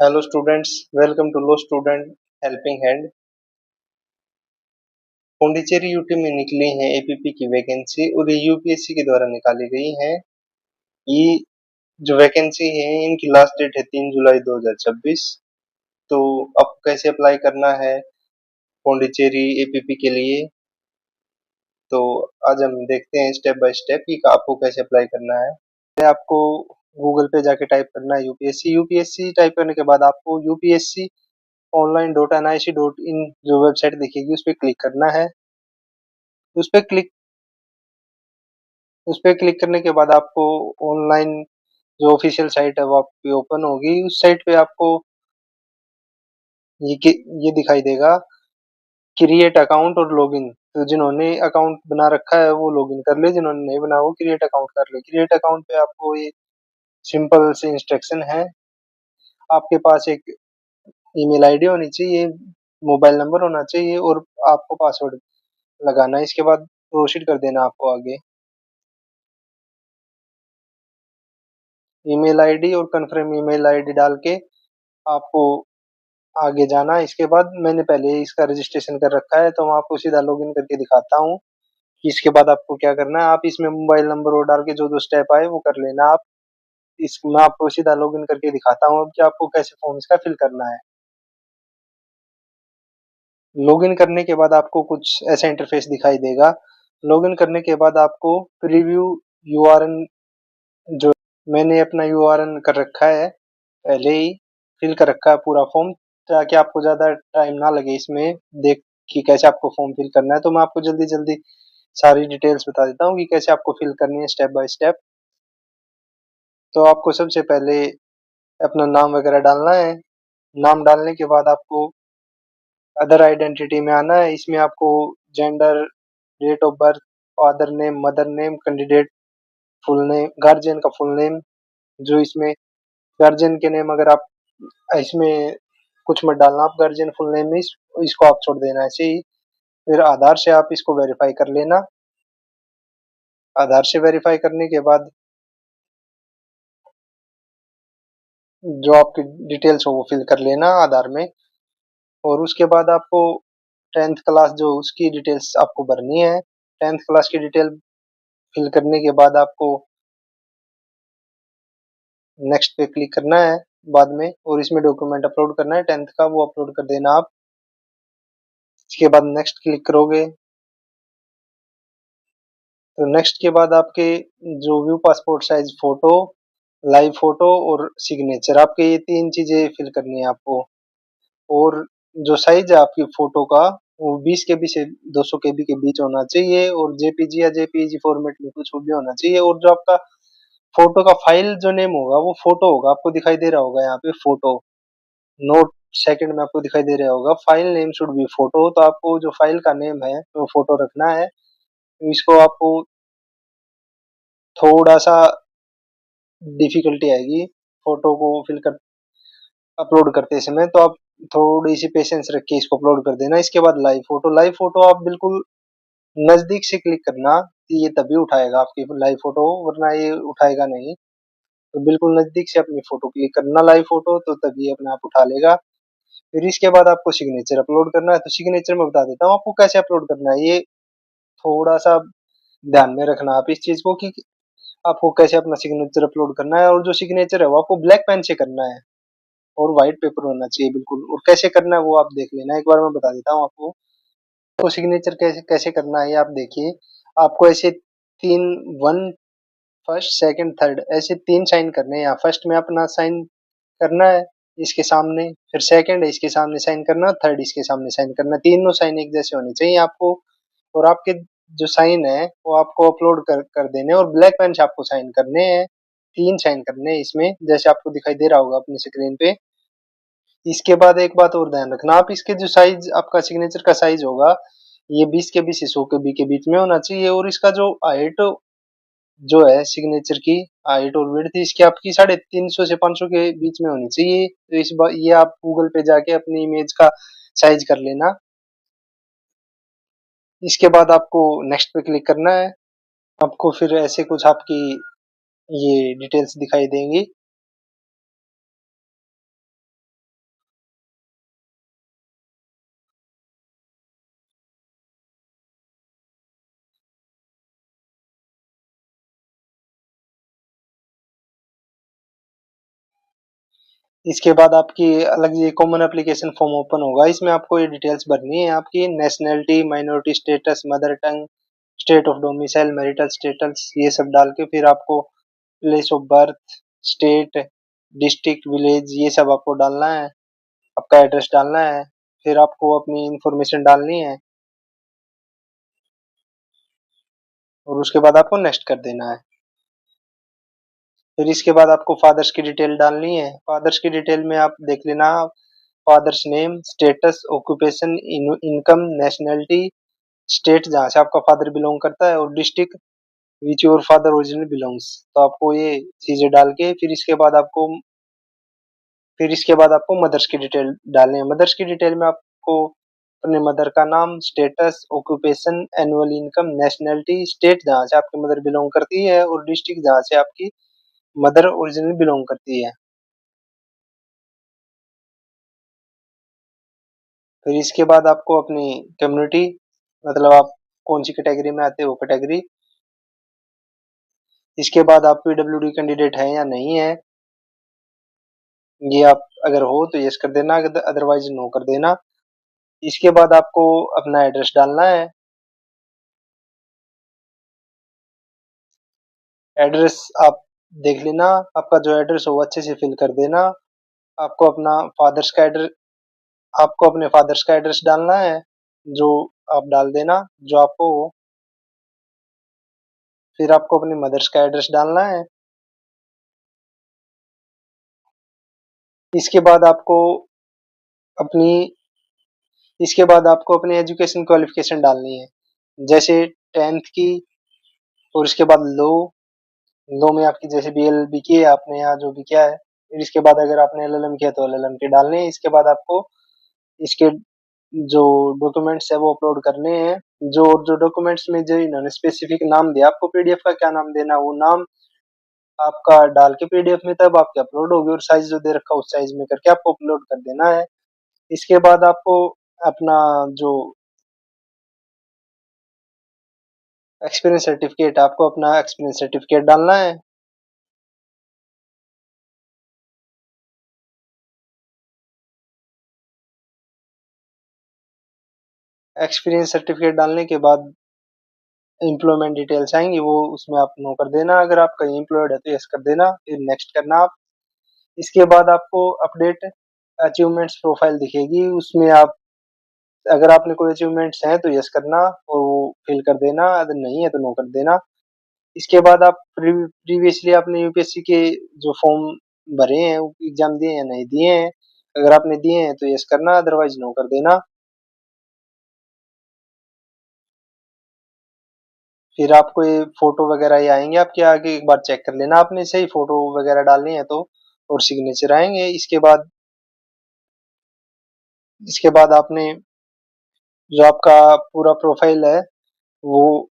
Hello students, welcome to Law Student Helping Hand। Pondicherry UT में निकली है एपीपी की वैकेंसी और ये यूपीएससी के द्वारा निकाली गई है। ये जो वैकेंसी है इनकी लास्ट डेट है 3 जुलाई 2026। तो अब कैसे अप्लाई करना है पौंडीचेरी एपीपी के लिए, तो आज हम देखते हैं स्टेप बाय स्टेप कि आपको कैसे अप्लाई करना है। पहले आपको गूगल पे जाके टाइप करना है यूपीएससी। यूपीएससी टाइप करने के बाद आपको यूपीएससी online.nic.in जो वेबसाइट दिखेगी उस पर क्लिक करना है। उस पे क्लिक उस पे क्लिक करने के बाद आपको ऑनलाइन जो ऑफिशियल साइट है वो आपकी ओपन होगी। उस साइट पे आपको ये दिखाई देगा क्रिएट अकाउंट और लॉगिन। तो जिन्होंने अकाउंट बना रखा है वो लॉगिन कर ले, जिन्होंने नहीं बना वो क्रिएट अकाउंट कर ले। क्रिएट अकाउंट पे आपको ये सिंपल से इंस्ट्रक्शन है। आपके पास एक ईमेल आईडी होनी चाहिए, मोबाइल नंबर होना चाहिए और आपको पासवर्ड लगाना है। इसके बाद प्रोसीड कर देना आपको आगे। ईमेल आईडी और कन्फर्म ईमेल आईडी डाल के आपको आगे जाना। इसके बाद मैंने पहले इसका रजिस्ट्रेशन कर रखा है तो मैं आपको सीधा लॉगिन करके दिखाता हूँ कि इसके बाद आपको क्या करना है। आप इसमें मोबाइल नंबर और डाल के जो जो स्टेप आए वो कर लेना। आप इस मैं आपको सीधा लॉगिन करके दिखाता हूँ अब कि आपको कैसे फॉर्म इसका फिल करना है। लॉगिन करने के बाद आपको कुछ ऐसा इंटरफेस दिखाई देगा। लॉगिन करने के बाद आपको प्रीव्यू यूआरएन, जो मैंने अपना यूआरएन कर रखा है पहले ही, फिल कर रखा है पूरा फॉर्म, ताकि आपको ज़्यादा टाइम ना लगे इसमें देख कि कैसे आपको फॉर्म फिल करना है। तो मैं आपको जल्दी जल्दी सारी डिटेल्स बता देता हूँ कि कैसे आपको फिल करनी है स्टेप बाय स्टेप। तो आपको सबसे पहले अपना नाम वगैरह डालना है। नाम डालने के बाद आपको अदर आइडेंटिटी में आना है। इसमें आपको gender, date of birth, father name, mother name, candidate full name, guardian का फुल नेम, जो इसमें गार्जियन के नेम अगर आप इसमें कुछ मत डालना, आप गार्जियन फुल नेम में इसको आप छोड़ देना ऐसे ही। फिर आधार से आप इसको वेरीफाई कर लेना। आधार से वेरीफाई करने के बाद जो आपकी डिटेल्स हो वो फिल कर लेना आधार में। और उसके बाद आपको 10th क्लास जो उसकी डिटेल्स आपको भरनी है। 10th क्लास की डिटेल फिल करने के बाद आपको नेक्स्ट पे क्लिक करना है बाद में, और इसमें डॉक्यूमेंट अपलोड करना है 10th का, वो अपलोड कर देना आप। इसके बाद नेक्स्ट क्लिक करोगे तो नेक्स्ट के बाद आपके जो view passport size photo, live photo और सिग्नेचर, आपके ये 3 चीजें फिल करनी है आपको। और जो साइज है आपकी फोटो का वो 20 केबी से 200 केबी के बीच होना चाहिए, और जेपीजी या जेपीईजी फॉर्मेट में कुछ भी होना चाहिए। और जो आपका फोटो का फाइल जो नेम होगा वो फोटो होगा, आपको दिखाई दे रहा होगा यहाँ पे फोटो, नोट सेकंड में आपको दिखाई दे रहा होगा file name should be photo. तो आपको जो फाइल का नेम है वो फोटो रखना है। तो इसको आपको थोड़ा सा डिफिकल्टी आएगी फोटो को फिल कर अपलोड करते समय, तो आप थोड़ी सी पेशेंस रख के इसको अपलोड कर देना। इसके बाद लाइव फोटो आप बिल्कुल नजदीक से क्लिक करना, ये तभी उठाएगा आपकी लाइव फोटो, वरना ये उठाएगा नहीं। तो बिल्कुल नजदीक से अपनी फोटो क्लिक करना लाइव फोटो, तो तभी अपने आप उठा लेगा। फिर इसके बाद आपको सिग्नेचर अपलोड करना है। तो सिग्नेचर में बता देता हूँ आपको कैसे अपलोड करना है। ये थोड़ा सा ध्यान में रखना आप इस चीज को कि आपको कैसे अपना सिग्नेचर अपलोड करना है। और जो सिग्नेचर है वो आपको ब्लैक पेन से करना है और व्हाइट पेपर होना चाहिए बिल्कुल। और कैसे करना है वो आप देख लेना, एक बार मैं बता देता हूँ आपको। तो सिग्नेचर कैसे कैसे करना है ये आप देखिए। आपको ऐसे तीन, वन, फर्स्ट, सेकंड, थर्ड, ऐसे 3 साइन करने हैं। यहाँ फर्स्ट में अपना साइन करना है इसके सामने, फिर सेकंड है इसके सामने साइन करना, थर्ड इसके सामने साइन करना। तीनों साइन एक जैसे होने चाहिए आपको। और आपके जो साइन है वो आपको अपलोड कर देने, और ब्लैक पेन से आपको साइन करने हैं। 3 साइन करने हैं इसमें, जैसे आपको दिखाई दे रहा होगा अपनी स्क्रीन पे। इसके बाद एक बात और ध्यान रखना, आप इसके जो साइज आपका सिग्नेचर का साइज होगा ये 20 के बी से 100 के बी के बीच में होना चाहिए। और इसका जो हाइट जो है सिग्नेचर की हाइट और विड्थ इसकी आपकी 350 से 500 के बीच में होनी चाहिए। तो इस बार ये आप गूगल पे जाके अपनी इमेज का साइज कर लेना। इसके बाद आपको नेक्स्ट पे क्लिक करना है। आपको फिर ऐसे कुछ आपकी ये डिटेल्स दिखाई देंगी। इसके बाद आपकी अलग ये कॉमन एप्लीकेशन फॉर्म ओपन होगा, इसमें आपको ये डिटेल्स भरनी है, आपकी nationality, minority status, mother tongue, state of domicile, marital status, ये सब डाल के फिर आपको place of birth, state, district, village ये सब आपको डालना है, आपका एड्रेस डालना है, फिर आपको अपनी इन्फॉर्मेशन डालनी है और उसके बाद आपको नेक्स्ट कर देना है। फिर इसके बाद आपको फादर्स की डिटेल डालनी है। फादर्स की डिटेल में आप देख लेना, father's name, status, occupation, income, nationality, state जहाँ से आपका फादर बिलोंग करता है और district which your father originally belongs. तो आपको ये चीजें डाल के फिर इसके बाद आपको मदर्स की डिटेल डालनी है। मदर्स की डिटेल में आपको अपने मदर का नाम, status, occupation, annual income, nationality, state जहाँ से आपकी मदर बिलोंग करती है और डिस्ट्रिक्ट जहाँ से आपकी मदर ओरिजिनली बिलोंग करती है। फिर इसके बाद आपको अपनी कम्युनिटी, मतलब आप कौन सी कैटेगरी में आते हो, कैटेगरी। इसके बाद आप पीडब्ल्यूडी कैंडिडेट हैं या नहीं है, ये आप अगर हो तो यस कर देना, अदरवाइज नो कर देना। इसके बाद आपको अपना एड्रेस डालना है। एड्रेस आप देख लेना, आपका जो एड्रेस हो वो अच्छे से फिल कर देना। आपको अपना फादर्स का एड्रेस आपको अपने फादर्स का एड्रेस डालना है, जो आप डाल देना जो आपको हो। फिर आपको अपनी मदर्स का एड्रेस डालना है। इसके बाद आपको अपनी इसके बाद आपको अपनी एजुकेशन क्वालिफिकेशन डालनी है, जैसे 10th की, और इसके बाद लो। लो में आपकी जैसे बीएलबी की है आपने यहाँ जो भी किया है, फिर इसके बाद अगर आपने एलएलएम किया तो एलएलएम के डालने हैं। इसके बाद आपको इसके जो डॉक्यूमेंट्स है वो अपलोड करने हैं। जो डॉक्यूमेंट्स में जो इन्होंने स्पेसिफिक नाम दिया आपको, पीडीएफ का क्या नाम देना, वो नाम आपका डाल के पीडीएफ में तब आपके अपलोड होगी, और साइज जो दे रखा है उस साइज में करके आपको अपलोड कर देना है। इसके बाद आपको अपना जो एक्सपीरियंस सर्टिफिकेट, आपको अपना एक्सपीरियंस सर्टिफिकेट डालना है। एक्सपीरियंस सर्टिफिकेट डालने के बाद एम्प्लॉयमेंट डिटेल्स आएंगी, वो उसमें आप नो कर देना, अगर आप कहीं एम्प्लॉयड है तो यस कर देना, फिर नेक्स्ट करना आप। इसके बाद आपको अपडेट अचीवमेंट्स प्रोफाइल दिखेगी, उसमें आप अगर आपने कोई अचीवमेंट्स हैं तो यस करना और वो फिल कर देना, अगर नहीं है तो नो कर देना। इसके बाद आप प्रीवियसली आपने यूपीएससी के जो फॉर्म भरे हैं, एग्जाम दिए हैं या नहीं दिए हैं, अगर आपने दिए हैं तो यस करना, अदरवाइज नो कर देना। फिर आपको ये फोटो वगैरह ये आएंगे आपके आगे, एक बार चेक कर लेना आपने सही फोटो वगैरह डालनी है तो, और सिग्नेचर आएंगे। इसके बाद आपने जो आपका पूरा प्रोफाइल है वो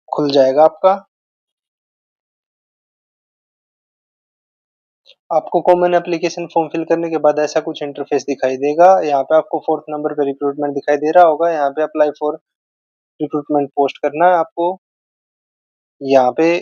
खुल जाएगा आपका। आपको कॉमन एप्लीकेशन फॉर्म फिल करने के बाद ऐसा कुछ इंटरफेस दिखाई देगा। यहाँ पे आपको 4th नंबर पे रिक्रूटमेंट दिखाई दे रहा होगा, यहाँ पे अप्लाई फॉर रिक्रूटमेंट पोस्ट करना है आपको। यहाँ पे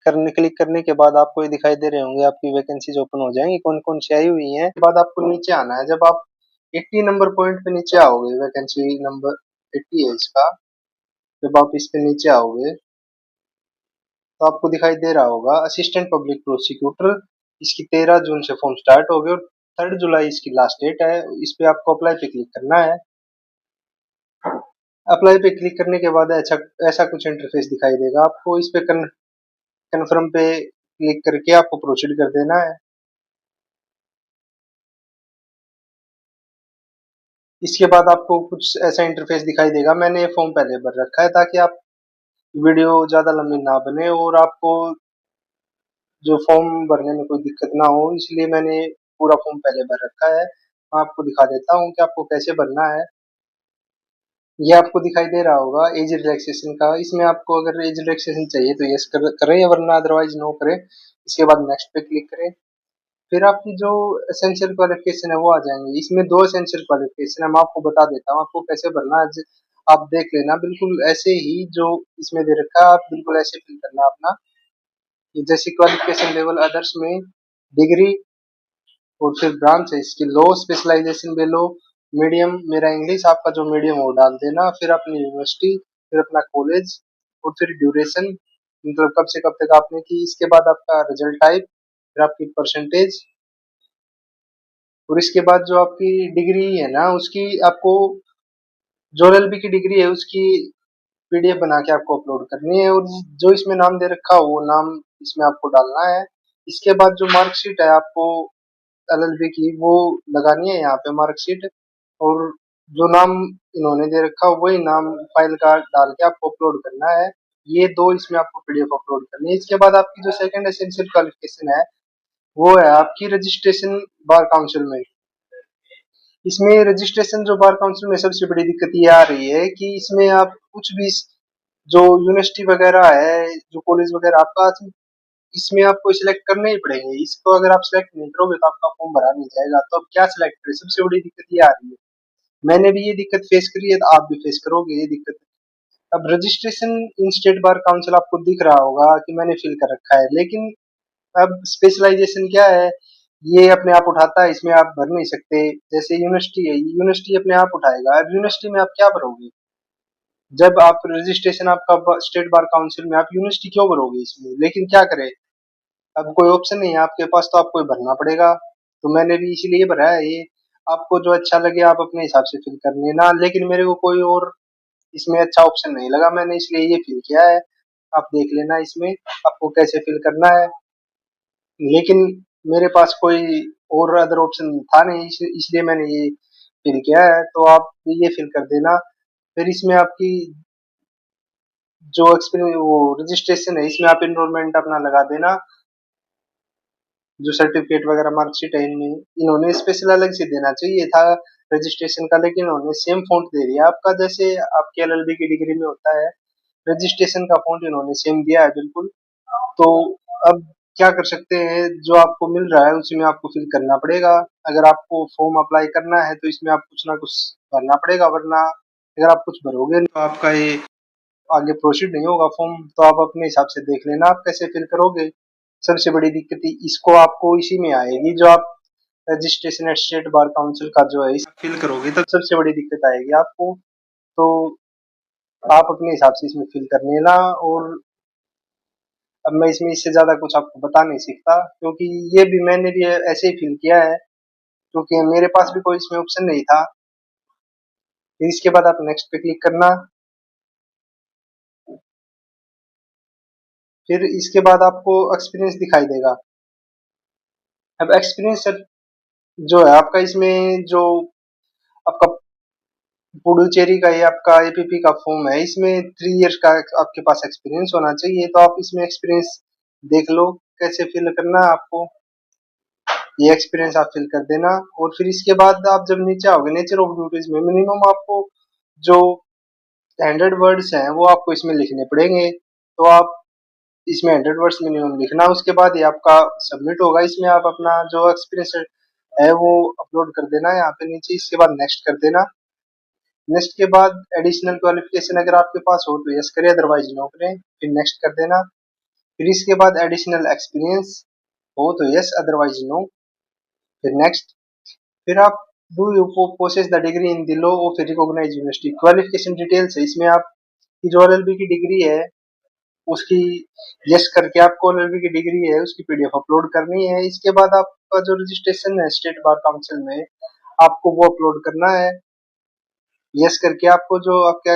क्लिक करने के बाद आपको ये दिखाई दे रहे होंगे, आपकी वैकेंसीज ओपन हो जाएंगी कौन कौन सी आई हुई हैं। उसके बाद आपको नीचे आना है, जब आप 80 नंबर पॉइंट पे नीचे आओगे, वैकेंसी नंबर 80 है इसका, जब आप इस पे नीचे आओगे तो आपको दिखाई दे रहा होगा असिस्टेंट पब्लिक प्रोसिक्यूटर। इसकी 13 जून से फॉर्म स्टार्ट हो गए और 3 जुलाई इसकी लास्ट डेट है। इस पे आपको अप्लाई पे क्लिक करना है। अप्लाई पे क्लिक करने के बाद ऐसा ऐसा कुछ इंटरफेस दिखाई देगा आपको, इस पे कन्फर्म पे क्लिक करके आपको प्रोसीड कर देना है। इसके बाद आपको कुछ ऐसा इंटरफेस दिखाई देगा, मैंने ये फॉर्म पहले भर रखा है ताकि आप वीडियो ज्यादा लंबी ना बने और आपको जो फॉर्म भरने में कोई दिक्कत ना हो, इसलिए मैंने पूरा फॉर्म पहले भर रखा है। मैं आपको दिखा देता हूँ कि आपको कैसे भरना है। ये आपको दिखाई दे रहा होगा एज रिलैक्सेशन का, इसमें आपको अगर एज रिलैक्सेशन चाहिए तो यस करें, या वरना अदरवाइज नो करें। इसके बाद नेक्स्ट पे क्लिक करें। फिर आपकी जो एसेंशियल क्वालिफिकेशन है वो आ जाएंगे, इसमें 2 एसेंशियल क्वालिफिकेशन है, मैं आपको बता देता हूँ आपको कैसे भरना है। आप देख लेना बिल्कुल ऐसे ही जो इसमें दे रखा है, आप बिल्कुल ऐसे फिल करना अपना। जैसे क्वालिफिकेशन लेवल अदर्स में डिग्री और फिर ब्रांच है इसकी लो, स्पेशलाइजेशन भी लो, मीडियम मेरा इंग्लिश, आपका जो मीडियम वो डाल देना, फिर अपनी यूनिवर्सिटी, फिर अपना कॉलेज, और फिर ड्यूरेशन, मतलब कब से कब तक आपने की, इसके बाद आपका रिजल्ट टाइप, फिर आपकी परसेंटेज, और इसके बाद जो आपकी डिग्री है ना उसकी आपको, जो एलएलबी की डिग्री है उसकी पीडीएफ बना के आपको अपलोड करनी है, और जो इसमें नाम दे रखा हो वो नाम इसमें आपको डालना है। इसके बाद जो मार्कशीट है आपको एलएलबी की वो लगानी है यहाँ पे मार्कशीट, और जो नाम इन्होंने दे रखा हो वही नाम फाइल का डाल के आपको अपलोड करना है। ये दो इसमें आपको पीडीएफ अपलोड करनी है। इसके बाद आपकी जो सेकंड एसेंशियल क्वालिफिकेशन है वो है आपकी रजिस्ट्रेशन बार काउंसिल में। इसमें रजिस्ट्रेशन जो बार काउंसिल में सबसे बड़ी दिक्कत ये आ रही है कि इसमें आप कुछ भी, जो यूनिवर्सिटी वगैरह है, जो कॉलेज वगैरह आपका, इसमें आपको सिलेक्ट करने ही पड़ेंगे। इसको अगर आप सिलेक्ट नहीं करोगे तो आपका फॉर्म भरा नहीं जाएगा, तो अब क्या सिलेक्ट करें, सबसे बड़ी दिक्कत ये आ रही है। मैंने भी ये दिक्कत फेस करी है, तो आप भी फेस करोगे ये दिक्कत। अब registration in state bar council आपको दिख रहा होगा कि मैंने फिल कर रखा है, लेकिन अब स्पेशलाइजेशन क्या है, ये अपने आप उठाता है, इसमें आप भर नहीं सकते। जैसे यूनिवर्सिटी है, यूनिवर्सिटी अपने आप उठाएगा। अब यूनिवर्सिटी में आप क्या भरोगे, जब आप रजिस्ट्रेशन आपका स्टेट बार काउंसिल में, आप यूनिवर्सिटी क्यों भरोगे इसमें, लेकिन क्या करें, अब कोई ऑप्शन नहीं है आपके पास, तो आपको ये भरना पड़ेगा। तो मैंने भी इसीलिए भरा है ये। आपको जो अच्छा लगे आप अपने हिसाब से फिल कर लेना, लेकिन मेरे को कोई और इसमें अच्छा ऑप्शन नहीं लगा, मैंने इसलिए ये फिल किया है। आप देख लेना इसमें आपको कैसे फिल करना है, लेकिन मेरे पास कोई और अदर ऑप्शन था नहीं, इसलिए मैंने ये फिल किया है, तो आप भी ये फिल कर देना। फिर इसमें आपकी जो एक्सपीरियंस वो रजिस्ट्रेशन है, इसमें आप इनरोलमेंट अपना लगा देना, जो सर्टिफिकेट वगैरह मार्कशीट है इनमें, इन्होंने स्पेशल अलग से देना चाहिए था रजिस्ट्रेशन का, लेकिन इन्होंने सेम फॉन्ट दे दिया आपका, जैसे आपके एलएलबी की डिग्री में होता है। रजिस्ट्रेशन का फॉन्ट इन्होंने सेम दिया है बिल्कुल। तो अब क्या कर सकते हैं, जो आपको मिल रहा है उसी में आपको फिल करना पड़ेगा। अगर आपको फॉर्म अप्लाई करना है तो इसमें आप कुछ ना कुछ भरना पड़ेगा, वरना अगर आप कुछ भरोगे तो आपका ये आगे प्रोसीड नहीं होगा फॉर्म। तो आप अपने हिसाब से देख लेना आप कैसे फिल करोगे। सबसे बड़ी दिक्कत इसको आपको इसी में आएगी, जो आप registration at state bar council का जो है इस फिल करोगे तब सबसे बड़ी दिक्कत आएगी आपको। तो आप अपने हिसाब से इसमें फिल कर लेना। और अब मैं इसमें इससे ज्यादा कुछ आपको बता नहीं सकता, क्योंकि ये भी मैंने भी ऐसे ही फिल किया है, क्योंकि मेरे पास भी कोई इसमें ऑप्शन नहीं था। फिर इसके बाद आप नेक्स्ट पे क्लिक करना। फिर इसके बाद आपको एक्सपीरियंस दिखाई देगा। अब एक्सपीरियंस जो है आपका, इसमें जो आपका पुडुचेरी का ये आपका एपीपी का फॉर्म है, इसमें 3 इयर्स का आपके पास एक्सपीरियंस होना चाहिए। तो आप इसमें एक्सपीरियंस देख लो कैसे फिल करना है आपको, ये एक्सपीरियंस आप फिल कर देना। और फिर इसके बाद आप जब नीचे आओगे नेचर ऑफ ड्यूटीज में, मिनिमम आपको जो 100 वर्ड्स हैं वो आपको इसमें लिखने पड़ेंगे। तो आप इसमें 100 वर्ड्स मिनिमम लिखना, उसके बाद ये आपका सबमिट होगा। इसमें आप अपना जो एक्सपीरियंस है वो अपलोड कर देना है यहाँ पे नीचे। इसके बाद नेक्स्ट कर देना। नेक्स्ट के बाद एडिशनल क्वालिफिकेशन अगर आपके पास हो तो यस करें, अदरवाइज नो करें, फिर नेक्स्ट कर देना। फिर इसके बाद एडिशनल एक्सपीरियंस हो तो यस, अदरवाइज नो, फिर नेक्स्ट। फिर आप do you possess the degree in the law of recognised university, qualification details है इसमें। आप की जो एलएलबी की डिग्री है उसकी यस करके आपको एलएलबी की डिग्री है उसकी पीडीएफ अपलोड करनी है। इसके बाद आपका जो रजिस्ट्रेशन है स्टेट बार काउंसिल में आपको वो अपलोड करना है। यस करके आपको जो आपका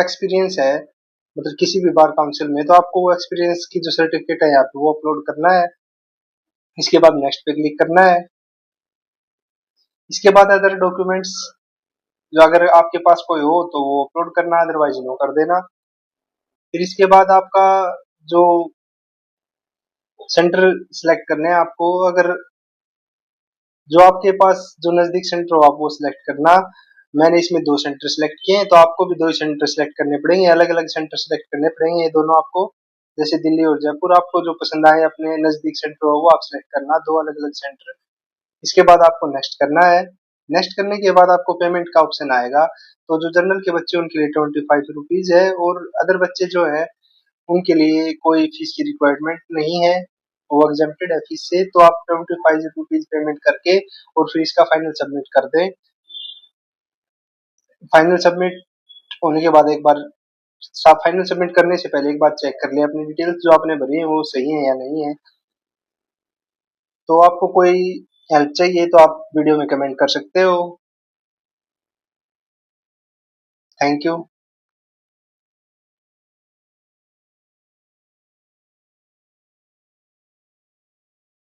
एक्सपीरियंस है, मतलब किसी भी बार काउंसिल में, तो आपको वो एक्सपीरियंस की जो सर्टिफिकेट है यहाँ पे वो अपलोड करना है। इसके बाद नेक्स्ट पे क्लिक करना है। इसके बाद अदर डॉक्यूमेंट्स जो अगर आपके पास कोई हो तो वो अपलोड करना, अदरवाइज नो कर देना। फिर इसके बाद आपका जो सेंटर सिलेक्ट करने हैं आपको, अगर जो आपके पास जो नजदीक सेंटर हो आप वो सिलेक्ट करना। मैंने इसमें 2 सेंटर सिलेक्ट किए हैं, तो आपको भी 2 ही सेंटर सिलेक्ट करने पड़ेंगे, अलग अलग सेंटर सिलेक्ट करने पड़ेंगे ये दोनों आपको। जैसे दिल्ली और जयपुर, आपको जो पसंद आए अपने नजदीक सेंटर हो वो आप सिलेक्ट करना, 2 अलग अलग सेंटर। इसके बाद आपको नेक्स्ट करना है। नेक्स्ट करने के बाद आपको पेमेंट का ऑप्शन आएगा। तो जो जनरल के बच्चे उनके लिए 25 रुपीज है, और अदर बच्चे जो है उनके लिए कोई फीस की रिक्वायरमेंट नहीं है। वो एग्जेम्प्टेड है फीस से, तो आप 25 रुपीज पेमेंट करके और फिर इसका फाइनल सबमिट कर दें। फाइनल सबमिट होने के बाद एक बार फाइनल सबमिट करने से पहले एक बार चेक कर लें अपनी डिटेल्स जो आपने भरी है वो सही है या नहीं है। तो आपको कोई हेल्प चाहिए तो आप वीडियो में कमेंट कर सकते हो। Thank you.